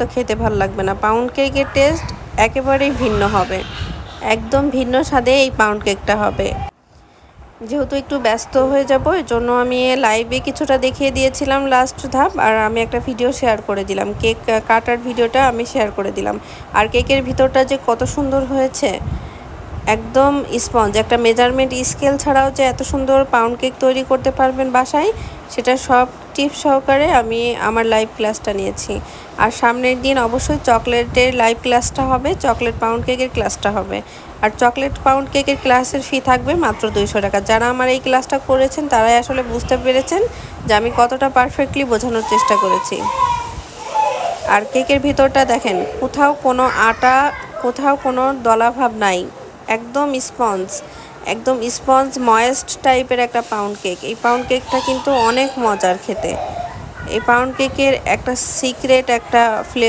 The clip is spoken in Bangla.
তো খেতে ভালো লাগবে না। পাউন্ড কেকের টেস্ট একেবারেই ভিন্ন হবে, একদম ভিন্ন স্বাদে এই পাউন্ড কেকটা হবে। যেহেতু একটু ব্যস্ত হয়ে যাব, এর জন্য আমি লাইভে কিছুটা দেখিয়ে দিয়েছিলাম লাস্ট ধাপ, আর আমি একটা ভিডিও শেয়ার করে দিলাম, কেক কাটার ভিডিওটা আমি শেয়ার করে দিলাম। আর কেকের ভিতরটা যে কত সুন্দর হয়েছে, একদম স্পঞ্জ। একটা মেজারমেন্ট স্কেল ছাড়াও যে এত সুন্দর পাউন্ড কেক তৈরি করতে পারবেন বাসায়, সেটা সব টিপস সহকারে আমি আমার লাইভ ক্লাসটা নিয়েছি। আর সামনের দিন অবশ্যই চকলেটের লাইভ ক্লাসটা হবে, চকলেট পাউন্ড কেকের ক্লাসটা হবে। আর চকলেট পাউন্ড কেকের ক্লাসের ফি থাকবে মাত্র 200 টাকা। যারা আমার এই ক্লাসটা করেছেন তারাই আসলে বুঝতে পেরেছেন যে আমি কতটা পারফেক্টলি বোঝানোর চেষ্টা করেছি। আর কেকের ভিতরটা দেখেন, কোথাও কোনো আটা, কোথাও কোনো দলাভাব নাই, একদম স্পঞ্জ, একদম স্পঞ্জ ময়েস্ট টাইপের একটা পাউন্ড কেক। এই পাউন্ড কেকটা কিন্তু অনেক মজার খেতে। এই পাউন্ড কেকের একটা সিক্রেট একটা ফ্লেভার